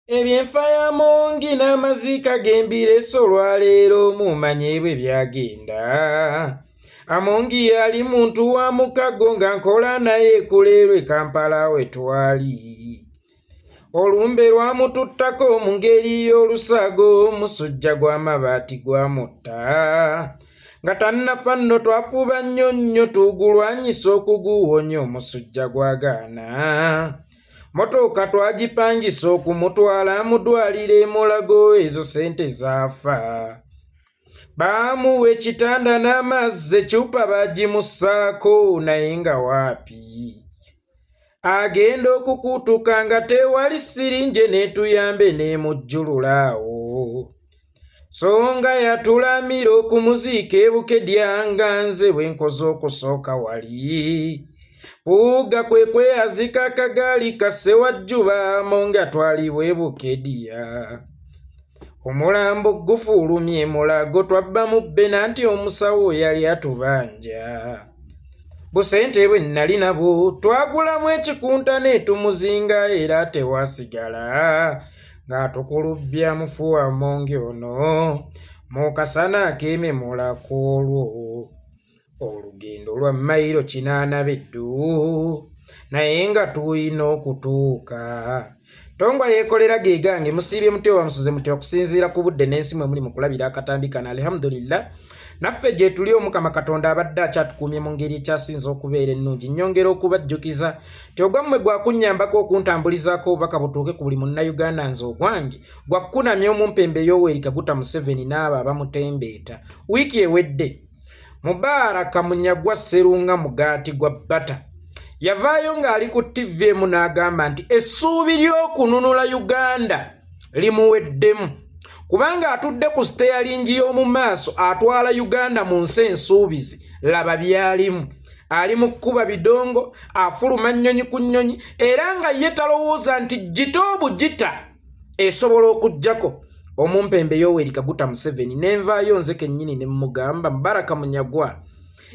Ebyenfa ya Mongi n'amazika g'embireso olwaleero mumanye bwe byagenda. Amongi yali muntu wa mukago nga nkola naye kuleerwe Kampala we twali. Olumbe lwamututtako mu ngeri y'olusago musujja gw'amabaati gwamutta. Nga tannafa nno twafuba nnyo nnyo tugulwanyisa okuguwonya omusujja gwagaana. Motoka twagipangisa okumutwala mudwalire e Mulago ezo sente zaafa. Baamuwa ekitanda n'amazzi ekyupa bagimussaako naye nga waapi. Agenda okukutuka nga tewali sirinje n'etuyambe n'emujjululaawo. So nga yatulamira okumuziika ebukedya nga nze bwe nkoze okusooka wali. Puuga kwe kweyazika akagaali kasse wajjuba Mongi atwalibwa ebukedya. Omulambo gufuulumye e Mulago twabba mu bbena nti omusawo yali atubanja. Busente bwe nali nabwo twagulamu ekikunta ne tumuzinga era tewasigala. Ng'atukulubbya mufuwa Mongi ono mu kasana akeememulako olwo. Olugendo lwa mayiro 80 beddu naye nga tuyina okutuuka. Tongwa yeekolera ge gange musiibye mutyo wamusuze mutyo okusinziira ku budde n'ensi mwe muli mu kulabira akatambi kana alhamdulillah. Naffe gye tuli Omukama Katonda abadde akyatukuumye mu ngeri ekyasinza okubeera ennungi. Nnyongera okubajjukiza ti ogwammwe gwakunnyambako okuntambulizaako obubaka butuuke ku buli munnayuganda nze ogwange gwakkunamya omumpembe Yoweri Kaguta Museveni n'abo abamutembeeta. Wiiki ewedde Mubaraka Munyagwa Sserunga Mugaati gwa Bata yavaayo ng'ali ku TV emu n'agamba nti essuubi ly'okununula Uganda limuweddemu kubanga atudde ku steyalingi y'omu maaso atwala Uganda mu nsi ensuubizi laba byalimu. Ali mu kkuba bidongo afuluma nnyonyi ku nnyonyi era nga ye talowooza nti gita obugita esobola okuggyako. Omumpembe Yoweri Kaguta Museveni nenvaayo nze kennyini ne mugamba Mubaraka Munyagwa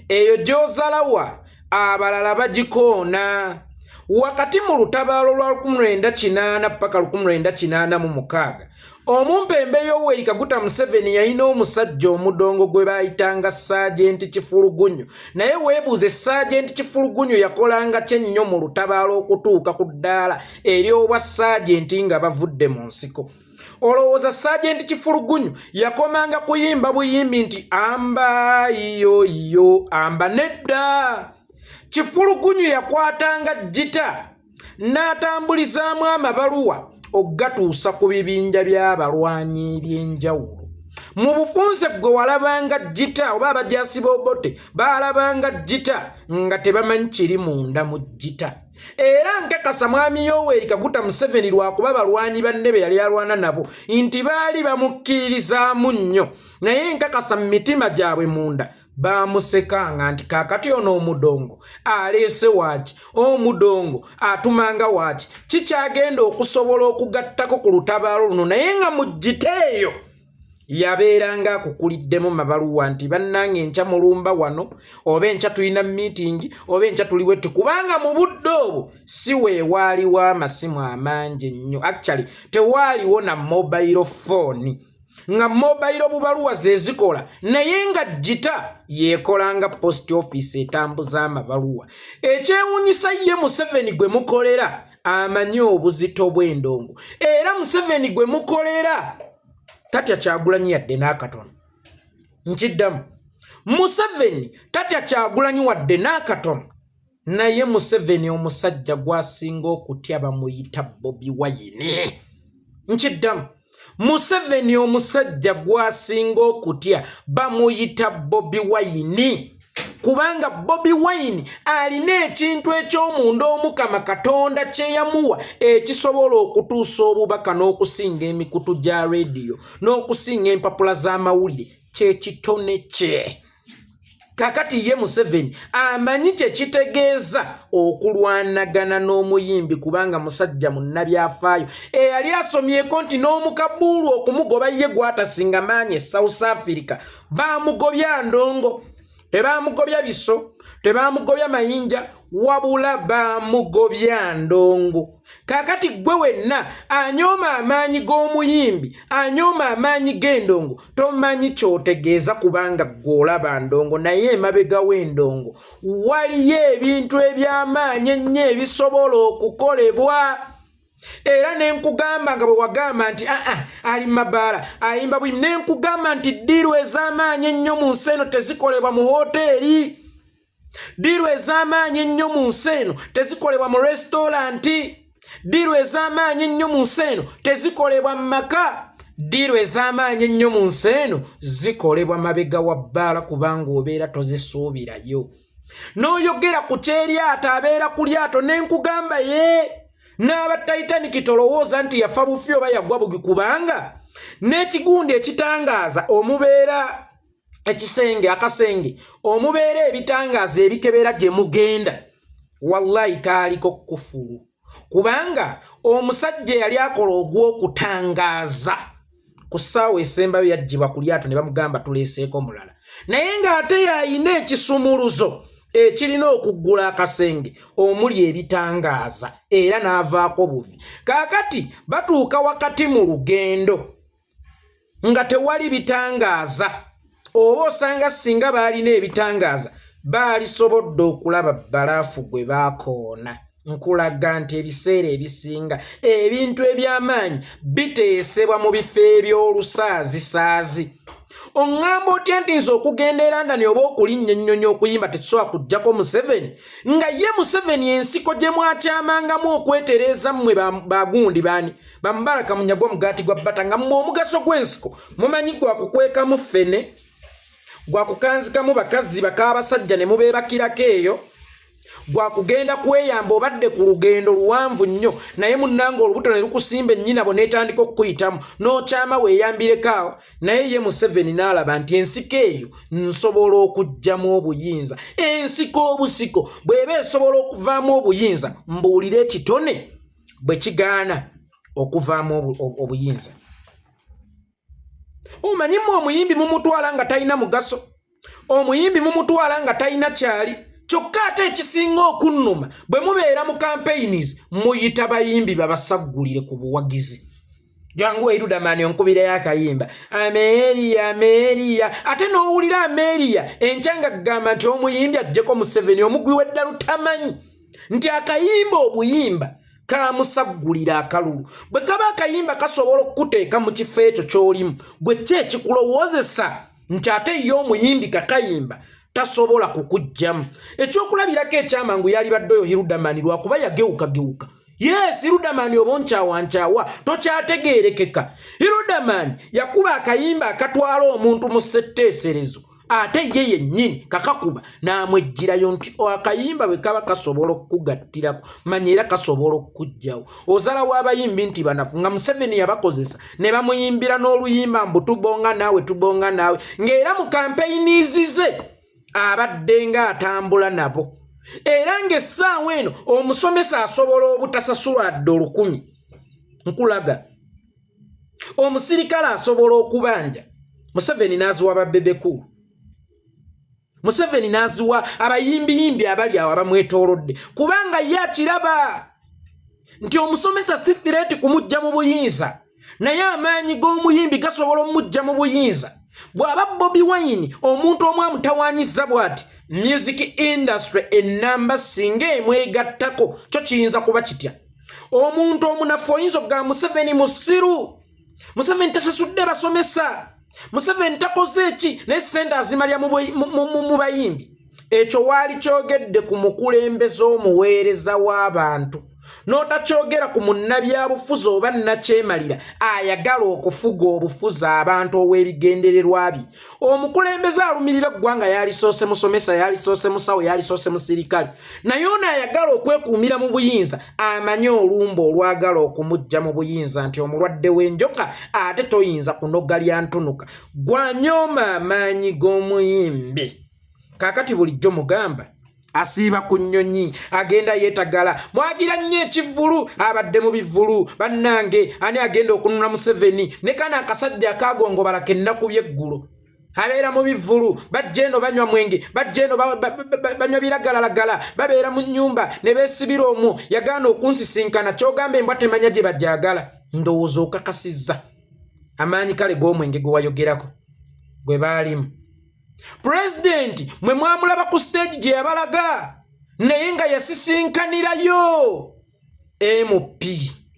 eyo gy'ozalawa abalala bagikoona. Wakati mu lutabaalo lwa 1980 paka 1986 omumpembe Yoweri Kaguta Museveni yalina omusajja omudongo gwe baayitanga Saagenti Kifulugunyu. Naye weebuuze Saagenti Kifulugunyu yakolanga kyennyo mu lutabaalo okutuuka ku ddaala ery'obwa Saagenti nga bavudde mu nsiko. Olowooza Saagenti Kifulugunyu yakomanga kuyimba buyimbi nti amba iyo amba nedda. Kifulugunyu yakwatanga jita n'atambulizaamu amabaluwa okugatuusa ku bibinja by'abalwanyi by'enjawulo. Mu bufunze gwe walabanga jita oba abajaasi b'obote baalabanga jita nga tebamanyi kiri munda mu jita. Era nkakasa mwami Yoweri Kaguta Museveni lwakuba balwanyi banne be yali alwana nabo nti baali bamukkiririzaamu nnyo naye nkakasa mu mitima gyabwe munda baamusekanga nti kaakati ono omudongo aleese waaki omudongo atumanga waaki kikyagenda okusobola okugattako ku lutabaalo luno. Naye nga mu jita eyo yabeeranga akukuliddemu mabaluwa nti bannange enkya mulumba wano oba enkya tulina meeting oba enkya tuli wetu kubanga mu budde obwo si weewaaliwo amasimu amangi ennyo. Actually tewaaliwo na mobile phone nga mobile bubaluwa ze zikola naye nga jita yeekolanga post office etambuza amabaluwa. Ekyewuunyisa ye Museveni gwe mukolera amanyi obuzito bw'endongo era Museveni gwe mukolera tatya Kyagulanyi yadde n'akatono. Nkiddamu Museveni tatya Kyagulanyi wadde n'akatono. Naye Museveni omusajja gwasinga okutya bamuyita Bobi Wine. Nkiddamu Museveni omusajja gwasinga okutya bamuyita Bobi Wine kubanga Bobi Wine alina ekintu eky'omunda Omukama Katonda kye yamuwa ekisobola okutuusa obubaka n'okusinga emikutu gya radio n'okusinga empapula z'amawulire kye kitone kye. Kakati ye Museveni amanyi kye kitegeeza okulwanagana n'omuyimbi kubanga musajja munnabyafaayo eyali asomyeko nti n'omukabuulu okumugoba ye gwatasinga maanyi e South Africa baamugobya ndongo. Tebaamugobya biso, tebaamugobya mayinja wabula bamugobya ndongo. Kakati gwe wenna anyooma amaanyi g'omuyimbi, anyooma amaanyi g'endongo, tomanyi ky'otegeeza kubanga gw'olaba ndongo, naye emabega w'endongo waliyo ebintu eby'amaanyi ennyo ebisobola okukolebwa. Era nenkugamba nga bwe wagamba nti ali mabaala ayimba bwi, nenkugamba nti ddiiru ez'amaanyi ennyo mu nsi eno tezikolebwa mu hoteeri, ddiiru ez'amaanyi ennyo mu nsi eno tezikolebwa mu restauranti, ddiiru ez'amaanyi ennyo mu nsi eno tezikolebwa mu maka, ddiiru ez'amaanyi ennyo mu nsi eno zikolebwa mabega wa bbaala kubanga obeera tozisuubirayo. N'oyogera ku kyeryato abeera ku lyato, nenkugamba ye n'aba Titanic tolowooza nti yafa bufi oba yagwa bugi, kubanga n'ekigundi ekitangaaza omubeera ekisenge akasenge omubeera ebitangaaza ebikebera gye mugenda, wallahi kaaliko kufulu, kubanga omusajja yali akola ogw'okutangaaza ku ssaawa esembayo yaggyibwa ku lyato ne bamugamba tuleeseeko mulala, naye ng'ate yayina ekisumuluzo ekirina okuggula akasenge omuli ebitangaaza era n'avaako buvi. Kaakati batuuka wakati mu lugendo nga tewali bitangaaza, oba osanga singa baalina ebitangaaza baalisobodde okulaba bbalaafu gwe baakoona. Nkulaga nti ebiseera ebisinga ebintu eby'amaanyi biteesebwa mu bifo eby'olusaazisaazi. Oŋŋamba otya nti nze okugenda e London oba okulinnya ennyonyi okuyimba tekisobola kuggyako Museveni, nga ye Museveni ensiko gye mwakyamangamu okwetereeza mmwe bagundi baani Bamubaraka Munyagwa mugaati gwa bbata, nga mmwe omugaso gw'ensiko mumanyi gwakukwekamu ffene, gwakukanzikamu bakazi bakaabasajja ne mubeebakirako eyo, gwakugenda kweyamba obadde ku lugendo luwanvu nnyo naye munnanga olubuto ne lukusimba ennyinabo n'etandika okukuyitamu n'okyama weeyambireko awo. Naye ye Museveni n'alaba nti ensiko eyo nsobola okuggyamu obuyinza. Ensiko obusiko bw'eba esobola okuvaamu obuyinza, mbuulira ekitone bwe kigaana okuvaamu obuyinza. Omanyimu omuyimbi mumutwala nga talina mugaso, omuyimbi mumutwala nga talina kyali. Kyokka ate ekisinga okunnuma bwe mubeera mu campaigns muyita bayimbi babasaggulire ku buwagizi. Jangu Erudamani onkubira yakayimba Ameria Ameria, ate n'owulira Ameria enkyanga kugamba nti omuyimbi ajjeko Museveni omugwi w'eddala tamanyi nti akayimba obuyimba kaamusaggulira akalulu. Bwe kaba akayimba kasobola okukuteeka mu kifo ekyo ky'olimu, gwe ki ekikulowoozesa nti ate ye omuyimbi kakayimba tasobola kukuggyamu? Ekyokulabirako ekyamangu yali badde oyo Erudamani lwakuba yagewukagewuka. Yes, Erudamani oba nkyawa tokyategeerekeka. Erudamani yakuba akayimba akatwala omuntu mu ssetteeserezo, ate ye yennyini kakakuba n'amwejjirayo nti akayimba bwe kaba kasobola okukugattirako manya era kasobola okukuggyawo. Ozalawo abayimbi nti banafu, nga Museveni yabakozesa ne bamuyimbira n'oluyimba mbu tubonga naawe tubonga naawe, ng'era mu campaigns ze abadde nga atambula nabo. Era ng'essaawa eno omusomesa asobola obutasasulwa adde 10,000. Nkulaga omusirikale asobola okubanja, Museveni n'aziwa babebekulu, Museveni n'aziwa abayimbiyimbi abali awo abamwetoolodde, kubanga ye akiraba nti omusomesa si threat kumujja mu buyinza, naye amaanyi g'omuyimbi gasobola omujja mu buyinza. Bw'aba Bobi Wine omuntu omu amutawaanyiza bw'ati, music industry ennamba singa emwegattako kyo kiyinza kuba kitya. Omuntu omunafu oyinza okugamba Museveni musiru, Museveni tasasudde basomesa, Museveni takoze eki, naye ssente azimalya mu bayimbi. Ekyo waali kyogedde ku mukulembeze omuweereza w'abantu, n'otakyogera ku munnabyabufuzi oba nnakyemalira ayagala okufuga obufuzi abantu ow'ebigendererwa bye. Omukulembeze alumirira eggwanga yalisoose musomesa, yalisoose musawo, yalisoose musirikale, naye ono ayagala okwekuumira mu buyinza amanye olumba olwagala okumujja mu buyinza nti omulwadde w'enjoka ate toyinza kunoga lya ntunuka. Gwanyooma amaanyi g'omuyimbi. Kaakati bulijjo mugamba asiiba ku nnyonyi agenda yeetagala, mwagira nnyo ekivvulu, abadde mu bivvulu bannange ani agenda okununa Museveni ne kana akasajja akagongobala kennaku by'eggulo. abeera mu bivulu bajja eno banywa mwenge bajja eno banywa biragalalagala babeera mu nnyumba ne beesibira omwo yagaana okunsisinkana kyogamba embwa temanya gye bajjagala ndowooza okakasizza amaanyi kale g'omwenge gwe wayogerako gwe baalimu pulezidenti mwe mwamulaba ku stage gye yabalaga naye nga yasisinkanirayo MP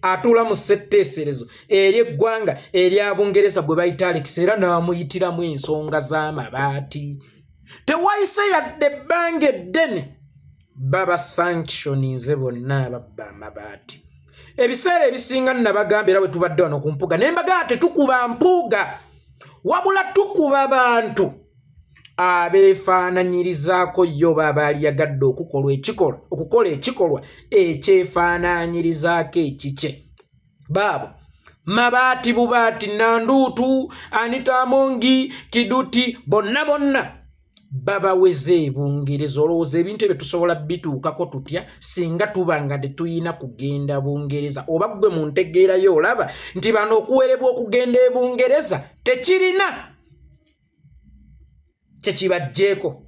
atuula mu ssetteeserezo eri eggwanga erya Bungereza gwe bayita Alex era n'amuyitiramu ensonga z'amabaati tewayise yadde ebbanga eddene baba sanctioninze bonna ababba amabaati ebiseera ebisinga nabagamba era bwe tubadde wano ku mpuga naye mbagaa tetukuba mpuga wabula tukuba bantu abeefaananyirizaako yo baba aliyagadde okukola ekikolwa ekyefaananyirizaako ekikye baabo mabaati bubaati nanduutu Anita Amongi Kiduti bonna babaweze Bungereza olowooza ebintu ebyo tusobola bituukako tutya singa tubanga tetuyina kugenda Bungereza oba gwe mu ntegeerayo olaba nti bano okuwerebwa okugenda e Bungereza tekirina kyekibajjeeko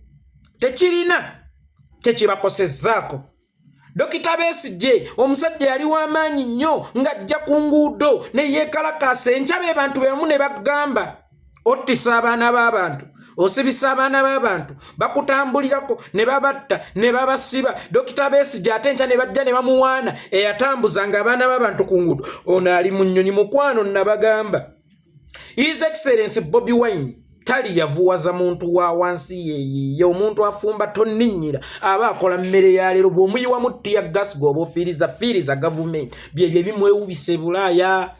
tekirina kyekibakosezzaako Dokita Besigye omusajja yali w'amaanyi nnyo ng'ajja ku nguudo ne yeekalakaasa enkya be bantu bemu ne bagamba ottisa abaana b'abantu osibisa abaana b'abantu bakutambulirako ne babatta ne babasiba Dokita Besigye ate enkya ne bajja ne bamuwaana eyatambuzanga abaana b'abantu ku nguudo ono ali mu nnyonyi mukwano nabagamba His Excellency Bobi Wine tali yavuwaza muntu wa wansi ye omuntu afumba tonninnyira aba akola mmere ya leero bw'omuyiwa mutti ya gas gobofiriza government byebyo bimwewubise Bulaaya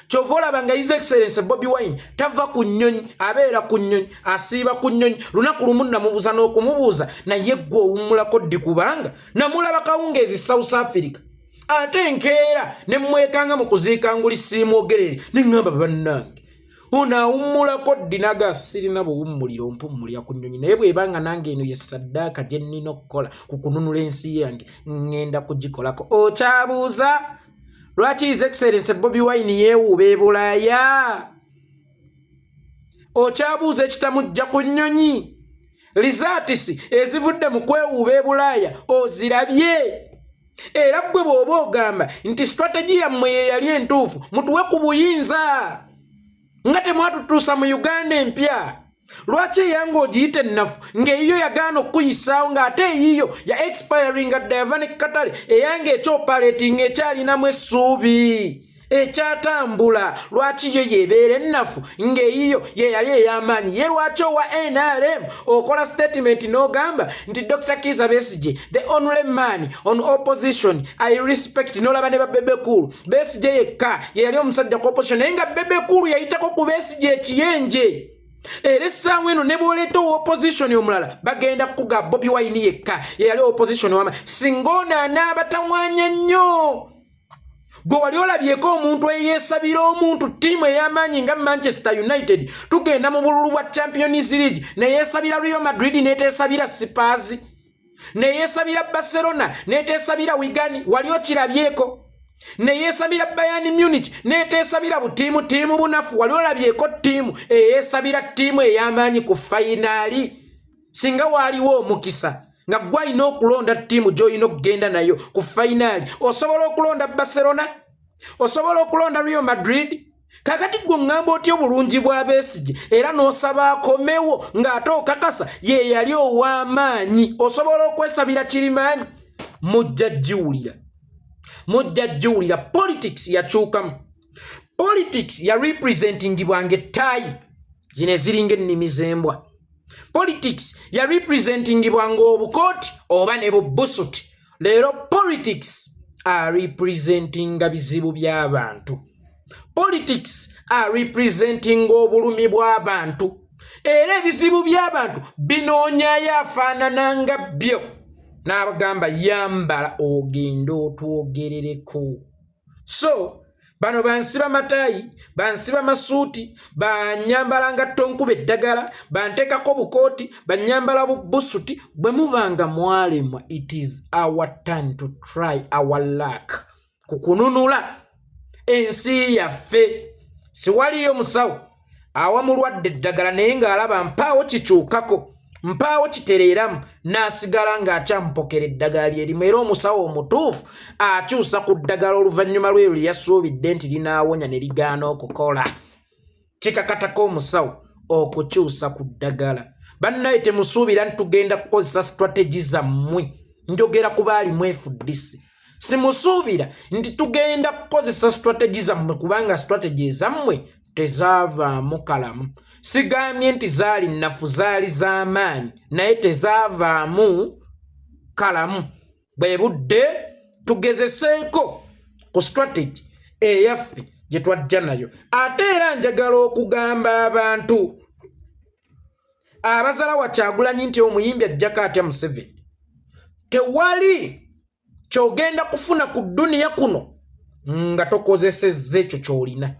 kyova olabanga His Excellency Bobi Wine tava ku nnyonyi abeera ku nnyonyi asiiba ku nnyonyi lunaku lumu namubuuza n'okumubuuza naye gwe owummulako ddi kubanga namulaba kawungeezi South Africa ate enkeera ne mwekanga mu kuziikanguli siimwogerere ne ŋŋamba bannange unaawummulako ddinaga sirina buwummuliro mpummulira ku nnyonyi naye bw'ebanga nange eno ye saddaaka gye nnina okukola ku kununula ensi yange ŋŋenda kugikolako okyabuuza lwaki His Excellency Bobi Wine yeewuuba e Bulaaya okyabuuza ekitamujja ku nnyonyi lizaatisi ezivudde mu kwewuuba e Bulaaya ozirabye era ggwe bw'oba ogamba nti strategy yammwe ye yali entuufu mutuwe ku buyinza nga temwatutuusa mu Uganda empya lwaki eyange ogiyite ennafu ng'eyiyo yagaana okuyisaawo ng'ate eyiyo ya expiring adda yava ne Katale eyange ekyopaleting ekyalinamu essuubi ekyatambula lwaki yo yebeera ennafu ng'eyiyo ye yali ey'amaanyi ye lwaki owa NRM okola statement n'ogamba nti Dr. Kizza Besigye the only man on opposition I respect n'olaba ne Bebe Cool Besigye yekka ye yali omusajja ku opposition naye nga Bebe Cool yayitako ku Besigye ekiyenje era essaawa eno ne bw'oleeta opposition omulala bagenda kuga Bobi Wine yekka ye yali opposition wama singa ono anaaba tawaanya nnyo gwe wali olabyeko omuntu eyeesabira omuntu ttiimu ey'amaanyi nga Manchester United tugenda mu bululu bwa Champions League neyeesabira Real Madrid neeteesabira Spurs neyeesabira Barcelona neeteesabira Wigan wali okirabyeko neyeesabira Bayern Munich neeteesabira tiimu bunafu wali olabyeko ttiimu eyeesabira ttiimu ey'amaanyi ku fayinaali singa waaliwo omukisa nga gwalina okulonda ttiimu gy'olina okugenda nayo ku fayinaali osobola okulonda Barcelona osobola okulonda Real Madrid kakati gwe ŋŋamba otya obulungi bwa Besigye era n'osaba akomewo ng'ate okakasa ye yali ow'amaanyi osobola okwesabira kirimaanyi mujja giwulira politics yakyukamu politics ya representingibwanga ettaayi zino eziringa ennimi z'embwa politics ya representingibwanga obukooti oba ne bubusuti leero politics are representinga bizibu by'abantu politics are representing obulumi bw'abantu era ebizibu by'abantu binoonyayo afaanananga byo n'abagamba yambala ogenda otwogerereko so bano bansiba matayi bansiba masuuti banyambala ngatto nkuba eddagala banteekako bukooti banyambala busuti bwe mubanga mwalemwa it is our turn to try our luck kukununula ensi yaffe siwaliyo musawo awa mulwadde eddagala naye ng'alaba mpaawo kikyukako mpaawo kitereeramu n'asigala ng'akyamupokera eddagala lyerimu era omusawo omutuufu akyusa ku ddagala oluvannyuma lw'eryo lye yasuubidde nti linaawonya ne ligaana okukola kikakatako omusawo okukyusa ku ddagala bannaye temusuubira nti tugenda kukozesa strategy zammwe njogera ku baali mwefudisi simusuubira nti tugenda kukozesa strategy zammwe kubanga strategy zammwe tezaavaamu kalamu sigambye nti zaali nnafu zaali z'amaanyi naye tezaavaamu kalamu bwe budde tugezeseeko ku strategy eyaffe gye twajja nayo ate era njagala okugamba abantu abazala wa Kyagulanyi nti omuyimbi ajjako atya Museveni tewali kyogenda kufuna ku dduniya kuno nga tokozesezza ekyo ky'olina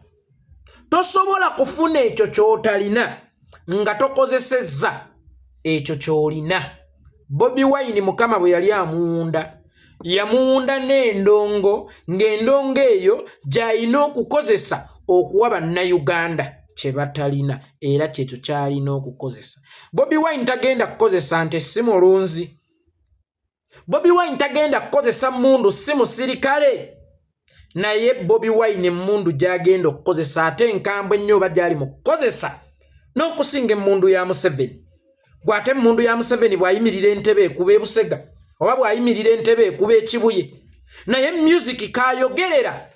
tosobola kufuna ekyo ky'otalina nga tokozesezza ekyo ky'olina Bobi Wine mukama bwe yali amuwunda yamuwunda n'endongo ng'endongo eyo gy'alina okukozesa okuwa bannayuganda kye batalina era kyekyo ky'alina okukozesa Bobi Wine tagenda kukozesa nte si mulunzi Bobi Wine tagenda kukozesa mundu si musirikale naye Bobi Wine mundu gy'agenda okukozesa ate enkambwe ennyo oba gy'ali mu kukozesa n'okusinga emmundu ya Museveni gw'ate emmundu ya Museveni bw'ayimirira entebe ekuba ebusega oba bw'ayimirira entebe ekuba ekibuye naye music kaayogerera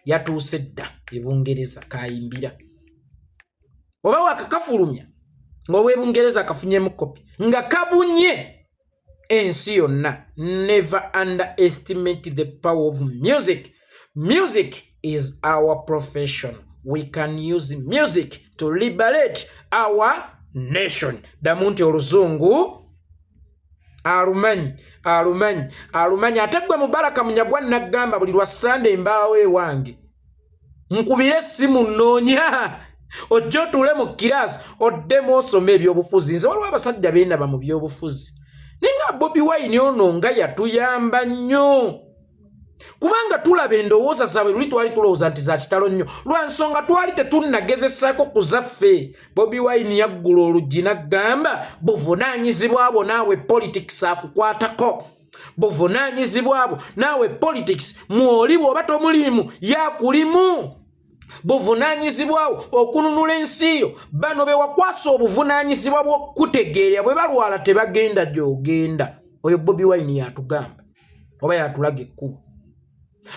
yatuuse dda ebungereza kayimbira oba wakakafulumya ng'ow'ebungereza kafunyemu kopi nga kabunye ensi yonna. Never underestimate the power of music. Music is our profession. We can use music to liberate our nation. Damunti oluzungu alumanyi ategwe Mubaraka Munyagwa nagamba buli lwa Sunday mbaawe wange nkubire simu noonya ojjo tule mu kirasi oddemu osome ebyobufuzi nze waliwo abasajja bendaba mu byobufuzi ninga Bobi Wine ono nga yatuyamba nnyo kubanga tulaba endowooza zaabwe luli twali tulowooza nti za kitalo nnyo lwa nsonga twali tetunnagezesaako ku zaffe. Bobi Wine yaggula oluggi n'agamba buvunaanyizibwa abo naawe politics akukwatako buvunaanyizibwa abo naawe politics mwoli bw'oba tomulimu yakulimu buvunaanyizibwa okununula ensi yo bano be wakwasa obuvunaanyizibwa bw'okutegeera bwe balwala tebagenda gy'ogenda. Oyo Bobi Wine yatugamba oba yatulaga ekkubo.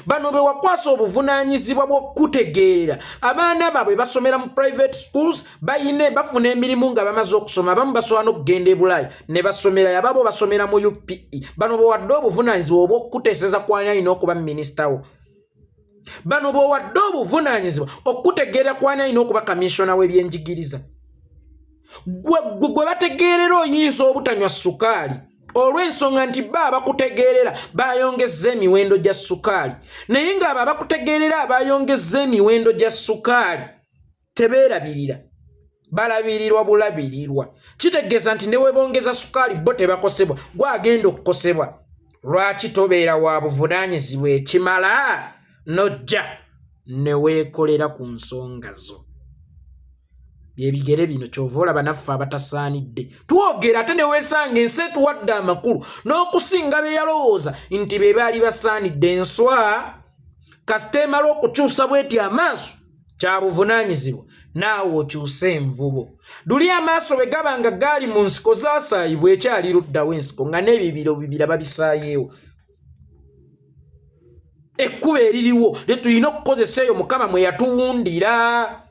Bano be wakwasa obuvunaanyizibwa bw'okutegeera abaana baabwe basomera mu private schools bayine bafuna emirimu nga bamaze okusoma abamu basobola n'okugenda e Bulaaya ne basomera ababo basomera mu UPE. Bano bwewadde obuvunaanyizibwa obw'okuteeseza kwanya alina okuba minisita wo. Bano bwewadde obuvunaanyizibwa okutegeera kwanya alina okuba kamisona w'ebyenjigiriza. Gwe bategeerera oyinza obutanywa sukaali olw'ensonga nti bakutegeerera bayongezza emiwendo gya sukaali naye ng'abo abakutegeerera bayongezza emiwendo gya sukaali tebeerabirira balabirirwa bulabirirwa. Kitegeeza nti ne webongeza sukaali bo tebakosebwa gwagenda okukosebwa. Lwaki tobeera wa buvunaanyizibwa ekimala nojja ne weekolera ku nsonga zo? Byebigere bino kyova olaba naffe abatasaanidde twogera ate ne weesanga ensi etuwadde amakulu n'okusinga be yalowooza nti be baali basaanidde enswa kasita emala okukyusa bweti amaaso kya buvunaanyizibwa naawe okyuse envubo. Luli amaaso bwe gaba nga gaali mu nsiko zaasaayibwa ekyali luddawo ensiko nga n'ebibiro bibira babisaayeewo. Ekkuba eririwo lye tulina okukozesa eyo Mukama mwe yatuwundira.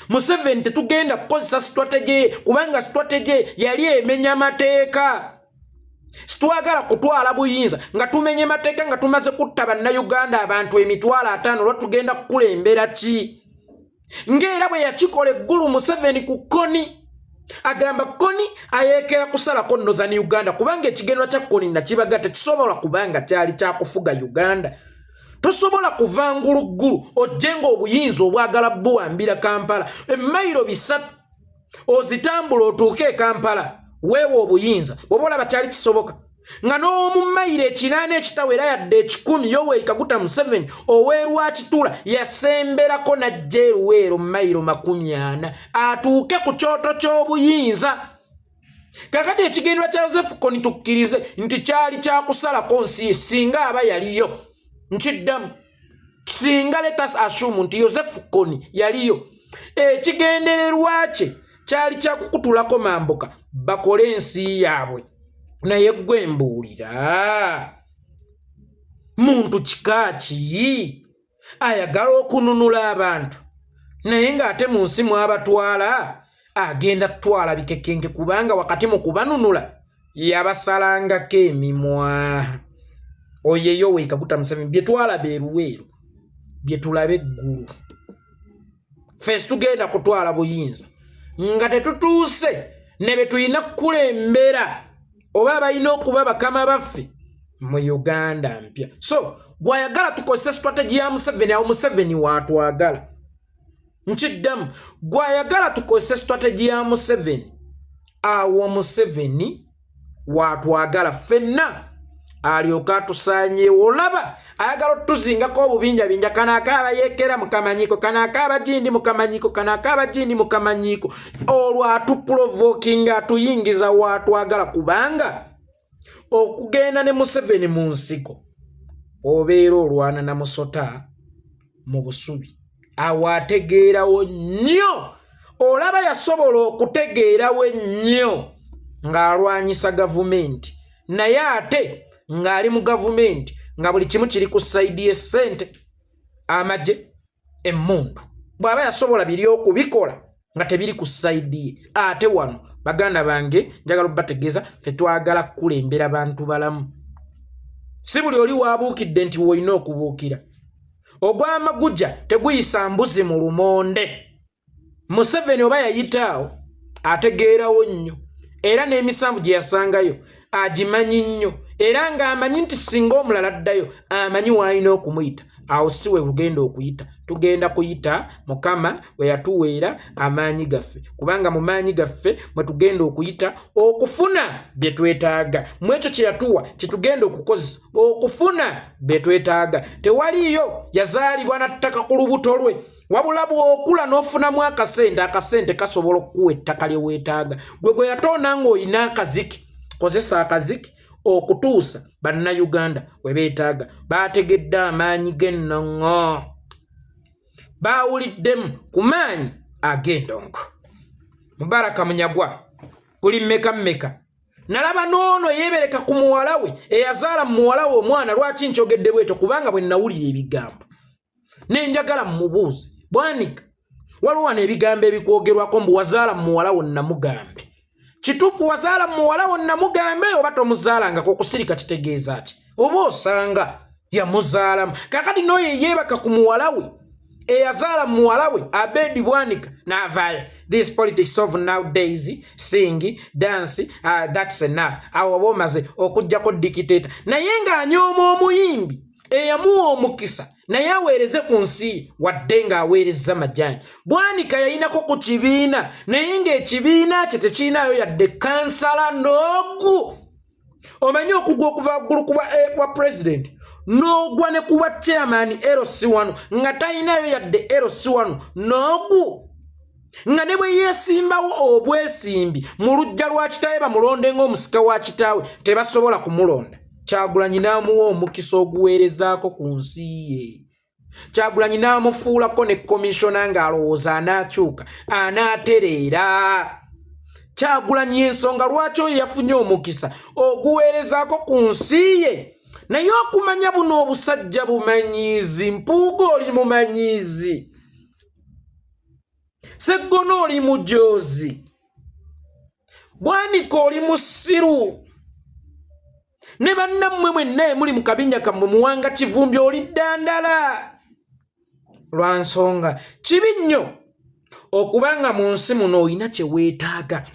Museveni tetugenda kukozesa strategy kubanga strategy yali emenya mateeka. Situwagala kutwala buyinza nga tumenye mateeka nga tumaze kutta bannayuganda abantu 5,000 lwa tugenda kukulembera ki? Ng'era bwe yakikola eggulu Museveni ku Koni agamba Koni ayeekera kusalako Northern Uganda kubanga ekigendwa kya Koni nakibaga tekisobola kubanga kyali kyakufuga Uganda. Tosobola kuvanguluggulu ojjenga obuyinza obwagala buwambira Kampala emayiro 3 ozitambula otuuke e Kampala weewe obuyinza bw'oba olaba kyali kisoboka. nga n'omumayire ekinaana ekitawera yadde ekikumi Yoweri Kaguta Museveni oweerwakitula yasemberako n'ajja eruweero mayiro 40 atuuke ku kyoto ky'obuyinza. Kakati ekigendwa kya Joseph Kony tukkirize nti kyali kyakusalako nsi singa aba yaliyo. Nkiddamu singa let us assume nti Joseph Kony yaliyo, ekigendererwa kye kyali kyakukutulako mambuka bakole ensi yaabwe. Naye gwe mbuulira muntu kika ki ayagala okununula abantu naye ng'ate mu nsi mwabatwala agenda kutwala bikekenke kubanga wakati mu kubanunula yabasalangako emimwa. Oyo Yoweri Kaguta Museveni bye twalaba eruweero bye tulaba eggulu. Fesi tugenda kutwala buyinza nga tetutuuse ne be tulina kukulembera oba balina okuba bakama baffe mu Uganda mpya. So gwayagala tukozesa strategy ya Museveni awo Museveni watwagala. Nkiddamu gwayagala tukozesa strategy ya Museveni awo Museveni watwagala ffenna alyoka tusaanye olaba ayagala tuzingako obubinja kanakaaba yekera mukamanyiko kanakaaba jindi mukamanyiko kanakaaba jindi mukamanyiko olwo atuprovoking atuyingiza watwagala kubanga okugenda ne Museveni mu nsiko obeera olwana na Musota mu busubi awategeerawo nnyo olaba yasobola okutegeerawo ennyo ng'alwanyisa gavumenti naye ate ng'ali mu gavumenti nga buli kimu kiri ku saidi y'essente amagye emmundu bw'aba yasobola biri okubikola nga tebiri ku saidi ye. Ate wano baganda bange njagala obategeeza ffe twagala kukulembera bantu balamu, si buli oli waabuukidde nti woolina okubuukira. Ogw'amagujja teguyisa mbuzi mu lumonde. Museveni oba yayitaawo ategeerawo nnyo era n'emisanvu gye yasangayo agimanyi nnyo era ng'amanyi nti singa omulala addayo amanyi w'alina okumuyita. Awo si we lugenda okuyita, tugenda kuyita Mukama we yatuweera amaanyi gaffe kubanga mu maanyi gaffe mwe tugenda okuyita okufuna bye twetaaga. Mu ekyo kye yatuwa kye tugenda okukozesa okufuna bye twetaaga. Tewaliyo yazaalibwa na ttaka ku lubuto lwe wabula bw'okula n'ofunamu akasente kasobola okukuwa ettaka lye weetaaga. Gwe yatonda ng'olina akaziki, kozesa akaziki okutuusa bannayuganda we beetaaga. Baategedde amaanyi g'ennoŋŋo, baawuliddemu ku maanyi ag'endongo. Mubaraka Munyagwa kuli mmeka nalaba n'ono yeebereka ku muwala we eyazaala mu muwala we omwana. Lwaki nkyogedde bwetyo? Kubanga bwe nawulira ebigambo nenjagala mmubuuze, Bwanika waliwo wano ebigambo ebikwogerwako mbu wazaala mu muwala wo Namugambe. Kituufu wazaala mu muwala wo Namugambe oba tomuzaalangako? Okusirika kitegeeza ki? Oba osanga yamuzaalamu. Kakati n'oyo yeebaka ku muwala we eyazaala mu muwala we Abedi Bwanika n'avaayo. This politics of nowadays, sing, dance, that's enough. Awo oba omaze okuggyako dictator. Naye ng'anyooma omuyimbi eyamuwa omukisa naye aweereze ku nsi wadde ng'aweereza majaani. Bwanika yayinako ku kibiina naye ng'ekibiina kye tekiinaayo yadde kansala n'ogu. Omanyi okugwa okuva waggulu kuba president n'ogwa ne kuba chairman LC1 nga tayinayo yadde LC1 n'ogu. Nga ne bwe yeesimbawo obwesimbi mu luggya lwa kitaawe bamulonde ng'omusika wa kitaawe tebasobola kumulonda. Kyagulanyi n'amuwa omukisa oguweerezaako ku nsi ye. Kyagulanyi n'amufuulako ne komishona ng'alowooza anaakyuka anaatereera. Kyagulanyi ensonga lwaki oyo yafunye omukisa oguweerezaako ku nsi ye. Naye okumanya buno obusajja bumanyiizi, Mpuuga oli mumanyiizi, Sseggona oli mujoozi, Bwanika oli musiru, ne bannammwe mwenna muli mu kabinja kammwe Muwanga Kivumbi oli ddandala. Lwa nsonga kibi nnyo okubanga mu nsi muno olina kye weetaaga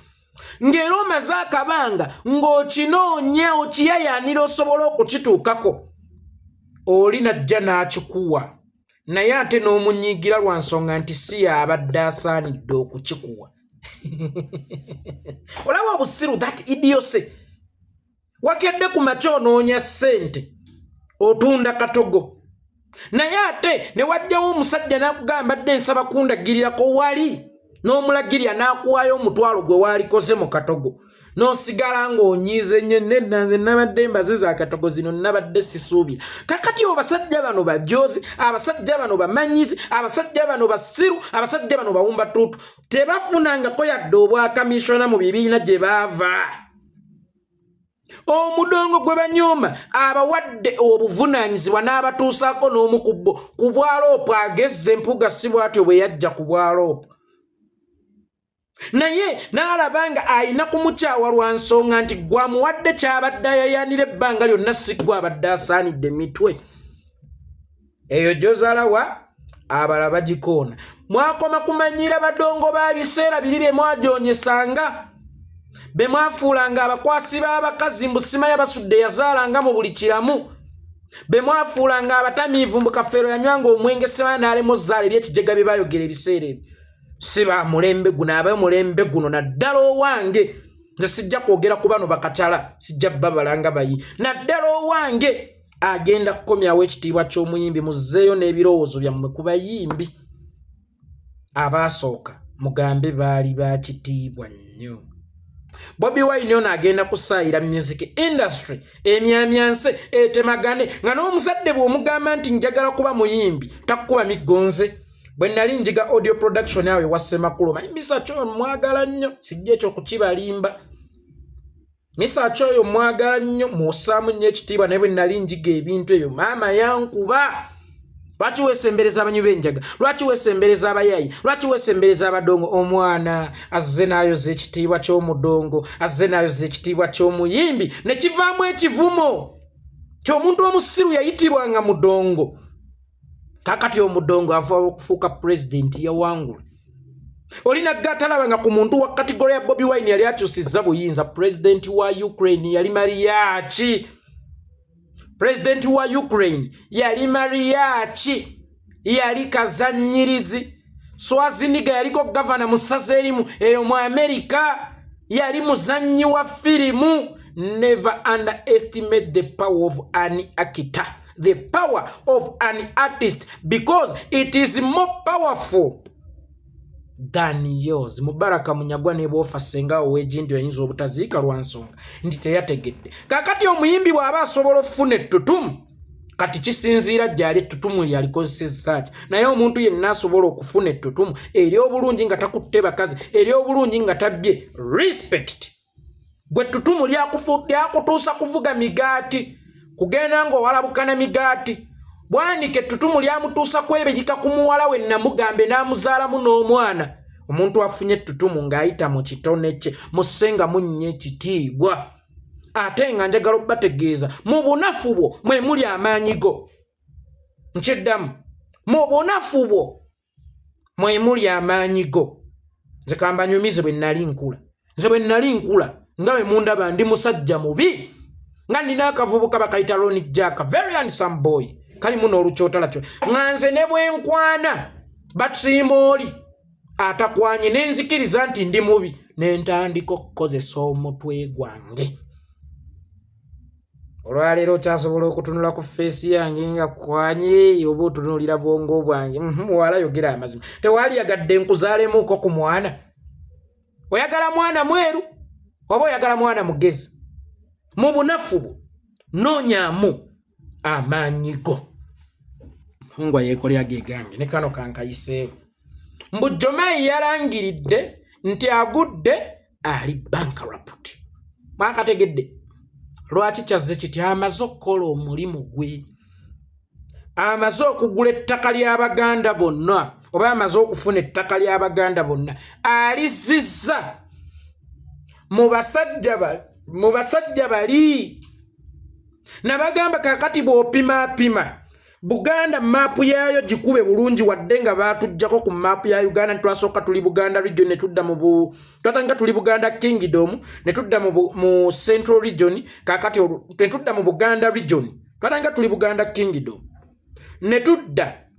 ng'era omaze akabanga ng'okinoonya okiyayaanira osobola okukituukako, oli najja n'akikuwa naye ate n'omunyiigira lwa nsonga nti si y'abadde asaanidde okukikuwa. Olaba obusiru, that idiocy. wakedde ku makya onoonya ssente otunda katogo naye ate ne wajjawo omusajja n'akugamba dde nsaba kundagirirako wali n'omulagirira n'akuwaayo omutwalo gwe waalikoze mu katogo n'osigala ng'onyiize nnyo nenanze nabadde mbaziza akatogo zino nabadde sisuubira kakati abasajja bano bajoozi abasajja bano bamanyizi abasajja bano basiru abasajja bano bawumba tuutu tebafunangako yadde obwakamishona mu bibiina gye baava omudongo gwe banyooma abawadde obuvunaanyizibwa n'abatuusaako n'omukubbo ku bwaloopo agezze empuga si bw'atyo bwe yajja ku bwaloopo naye n'alabanga ayina kumukyawa lwa nsonga nti gwamuwadde kyabadde ayayanira ebbanga lyonna si gwe abadde asaanidde mitwe eyo gy'ozaalawa abalala bagikoona mwakoma kumanyira badongo ba biseera biri bye mwajoonyesanga be mwafuulanga abakwasi b'abakazi mbusima yabasudde yazaalanga mu buli kiramu be mwafuulanga abatamiivu mbu kafeero yanywanga omwenge sema n'alema ozzaala ebyekijega bye baayogera ebiseera ebyo si ba mulembe guno abamulembe guno naddala owange nze sijja kwogera ku bano bakakyala sijja babalanga bayi naddala owange agenda kukomyawo ekitiibwa ky'omuyimbi muzzeeyo n'ebirowoozo byammwe ku bayimbi abaasooka mugambe baali ba kitiibwa nnyo Bobi Wine ono agenda kusaayira music industry emyamyanse etemagane nga n'omuzadde bw'omugamba nti njagala kuba muyimbi takkuba miggonze bwe nali njiga audio production yawe wassemakulu manyi Misacho oyo mwagala nnyo sijja ekyo kukibalimba Misacho oyo mwagala nnyo mussaamu nnyo ekitiibwa naye bwe nali njiga ebintu ebyo maama yankuba lwaki weesembereza abanywi b'enjaga lwaki weesembereza abayayi lwaki weesembereza abadongo omwana azze n'ayoza ekitiibwa ky'omudongo azze n'ayoza ekitiibwa ky'omuyimbi ne kivaamu ekivumo ky'omuntu omusiru yayitibwanga mudongo kakati omudongo ava okufuuka pulezidenti yawangula olina gatalabanga ku muntu wa kategori ya Bobi Wine yali akyusizza buyinza pulezidenti wa Ukraine yali Mariachi Presidenti wa Ukraine yali Mariachi yali kazanyirizi Swaziniga yaliko governor musaze erimu eyo mu America yali muzanyi wa firimu never underestimate the power of an actor the power of an artist because it is more powerful than yours. Mubaraka Munyagwa ne bofa senga owejindi oyinza obutaziika lwa nsonga nti teyategedde kakati omuyimbi bw'aba asobola okufuna ettutumu kati kisinziira gyali ettutumu lyalikozesezza ki naye omuntu yenna asobola okufuna ettutumu eri obulungi nga takutte bakazi eri obulungi nga tabbye respect gwe ettutumu lyakutuusa kuvuga migaati kugenda ng'owalabukana migaati bwanike ettutumu lyamutuusa kwebegika ku muwala we namugambe n'amuzaalamu n'omwana omuntu afunye ettutumu ng'ayita mu kitone kye mussenga munnyo ekitiibwa ate nga njagala okubategeeza mu bunafu bwo mwe muli amaanyi go nkyeddamu mu bunafu bwo mwe muli amaanyi go nze kambanyumize bwe nnali nkula nze bwe nnali nkula nga bwe mundaba ndi musajja mubi nga nina akavubuka bakayita Ronnie Jack very handsome boy kali muno olukyotala kyo nganze ne bwenkwana batusimoli atakwanye nenzikiriza nti ndi mubi nentandika okukozesa omutwe gwange olwaleero kyasobola okutunula ku feesi yange nga kwanye oba otunulira bwongo bwange muwala yogera amazima tewali yagadde nkuzalemuuko ku mwana oyagala mwana mweru oba oyagala mwana mugezi mu bunafu bwo noonyaamu amaanyi go ngwa yeekolya gegange ne kano kankayiseewo mbu Jomayi yalangiridde nti agudde ali bankrupt mwakategedde lwaki kyazze kiti amaze okukola omulimu gwe amaze okugula ettaka ly'Abaganda bonna oba amaze okufuna ettaka ly'Abaganda bonna alizizza mu basajja bali nabagamba kakati bw'opima Buganda mapu yayo jikube bulungi wadde nga batujjako ku mapu ya Uganda ntwasooka tuli Buganda region netudda mu twatanga tuli Buganda Kingdom netudda mu Central region kakati netudda mu Buganda region twatanga tuli Buganda Kingdom netudda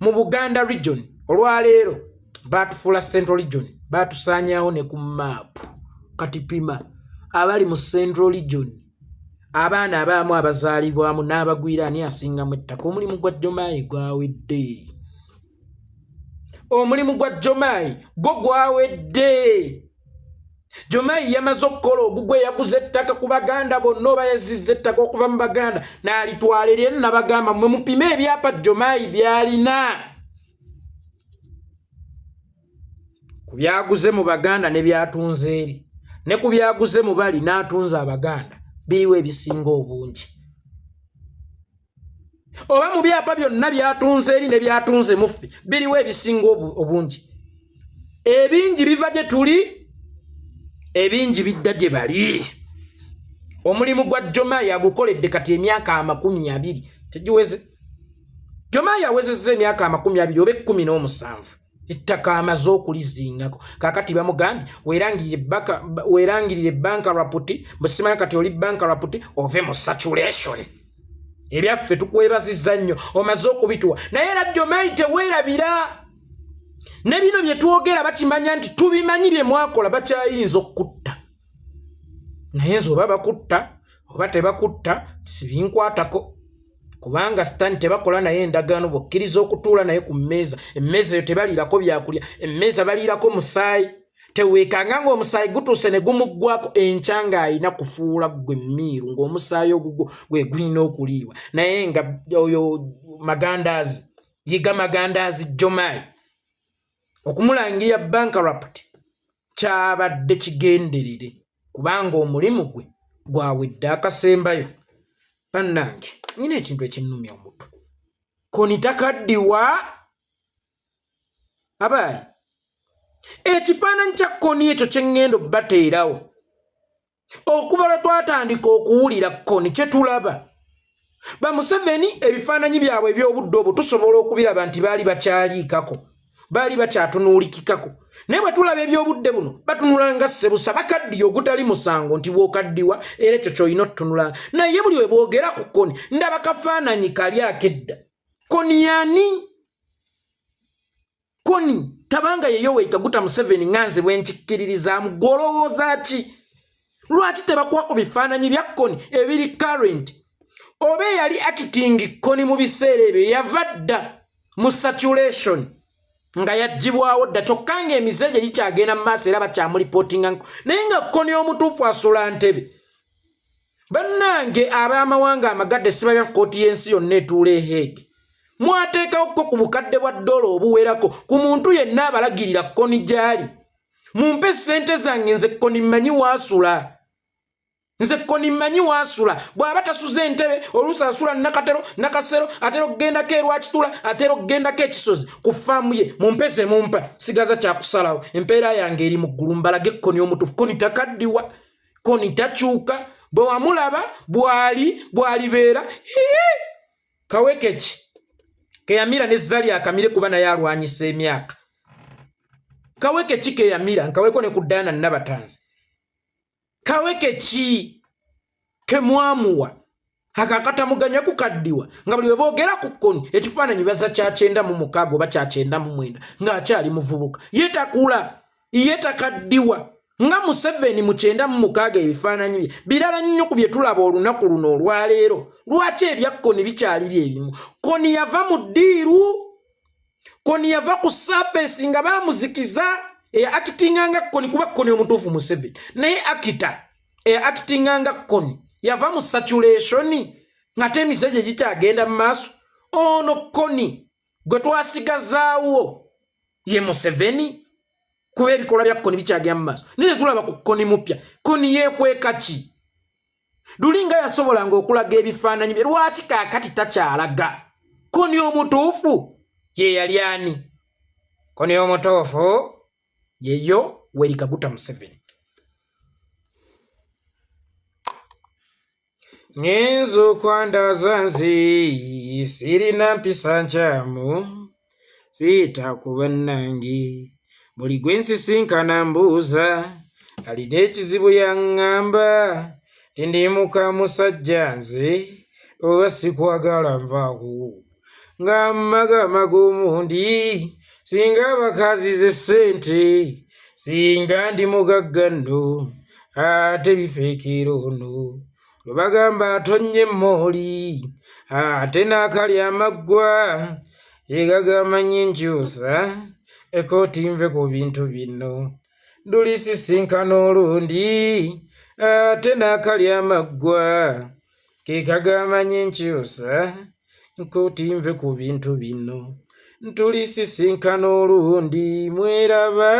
mu Buganda region olwaleero batufula Central region batusanyawo ne ku mapu kati pima abali mu Central Region abaana abamu abazaalibwamu n'abagwira ani asingamu ettaka omulimu gwa Jomayi gwawedde omulimu gwa Jomayi gwo gwawedde Jomayi yamaze okukola ogugwe yaguze ettaka ku baganda bonna oba yazizza ettaka okuva mu baganda n'alitwala eri nabagamba mwe mupime ebyapa Jomayi byalina ku byaguze mu baganda ne byatunze eri ne ku byaguze mu bali n'atunze abaganda biriwo ebisinga obungi oba mu byapa byonna byatunze eri ne byatunze muffe biriwo ebisinga obungi ebingi biva gye tuli ebingi bidda gye bali omulimu gwa Jomayi agukoledde kati emyaka 20 tegiweze Jomayi awezezza emyaka 20 oba 17 ettaka amaze okulizingako kakati bamugambye weerangirire banka raputi busimanya kati oli banka raputi ove mu saturation ebyaffe tukwebazizza nnyo omaze okubituwa naye era Jomayi teweerabira ne bino bye twogera bakimanya nti tubimanyi bye mwakola bakyayinza okutta naye nze oba bakutta oba tebakutta sibinkwatako kubanga sitani tebakola naye endagaano bokkiriza okutuula naye ku mmeeza emmeeza eyo tebaliirako byakulya emmeeza baliirako musaayi teweekanga ng'omusaayi gutuuse ne gumuggwako enkyanga ayina kufuula gwe mmiiru ng'omusaayi ogugwo gwe gulina okuliibwa naye nga oyo magandaazi yiga magandaazi Jomayi okumulangirira bankrupt kyabadde kigenderere kubanga omulimu gwe gwawedde akasembayo bannange nina ekintu ekinnumya omutwe koni takaddiwa abayi ekifaananyi kya koni ekyo kye ŋŋenda obbateerawo okuva lwe twatandika okuwulira koni kye tulaba Museveni ebifaananyi byabwe eby'obudde obwo tusobola okubiraba nti baali bakyaliikako baali bakyatunuulikikako naye bwe tulaba eby'obudde buno batunula nga ssebusa bakaddiye ogutali musango nti bw'okaddiwa era ekyo ky'olina otutunulanga naye buli we boogera ku koni ndaba kafaananyi kali akedda koni yani koni tabanga ye Yoweri Kaguta Museveni nganze bwenkikkiririzaamu golowooza ki lwaki tebakwako bifaananyi bya koni ebiri current oba yali acting koni mu biseera ebyo yava dda mu saturation nga yagibwawo dda kyokka ng'emize gye gikyagenda mu maaso era bakyamulipootinga naye nga koni omutuufu asula ntebe bannange ab'amawanga amagadde sibanya kkooti y'ensi yonna etuula e Hague mwateekawo ko ku bukadde bwa $1 obuwerako ku muntu yenna abalagirira koni gy'ali mumpe ssente zange nze koni mmanyi waasula nze koni mmanyi waasula bw'aba tasuze entebe oluusi asula nakasero atera okugendako erwakitula atera okugendako ekisozi ku faamu ye mumpeze mumpa sigaza kyakusalawo empeera yange eri mu ggulu mbalage koni omutuufu koni takaddiwa koni takyuka bwe wamulaba bw'alibeera kaweke ki keyamira n'ezzali akamire kuba naye alwanyisa emyaka kaweke ki keyamira nkaweko ne ku Diana Nabatanzi kaweke ki kemwamuwa akakatamuganya kukaddiwa nga buli we boogera ku koni ekifaananyi baza kya 96 oba kya 99 ng'akyali muvubuka yetakula yetakaddiwa nga Museveni mu 96 ebifaananyi bye birala nnyo ku bye tulaba olunaku luno olwaleero lwaki ebya koni bikyali byebimu koni yava mu ddiiru koni yava ku surface nga baamuzikiza actinganga koni kuba koni omutuufu Museveni naye akita actinganga koni yava mu saturation ng'ate emize gye gikyagenda mu maaso ono koni gwe twasigazaawo ye Museveni kuba ebikolwa bya koni bikyagenda mu maaso naye tulaba ku koni mupya koni yeekweka ki lulinga yasobolanga okulaga ebifaananyi bye lwaki kaakati takyalaga koni omutuufu ye yali ani koni omutuufu ye Yoweri Kaguta Museveni ngenza okwandaza nzi sirina mpisa nkyamu siita ku bannange buli gwe nsisinkana mbuuza alina ekizibu yaŋŋamba tindimuka musajja nze oba sikwagala nvaawo nga mmagama g'omundi singa abakazi ze ssente singa ndi mugagga nno ate bifeekera ono lwe bagamba atonnye mooli ate n'akalya amaggwa yegagamanye nkyusa ekooti nve ku bintu bino ndulisisinkana olundi ate n'akalya amaggwa kekagamanye nkyusa ekooti nve ku bintu bino ntulisisinkana olundi mweraba.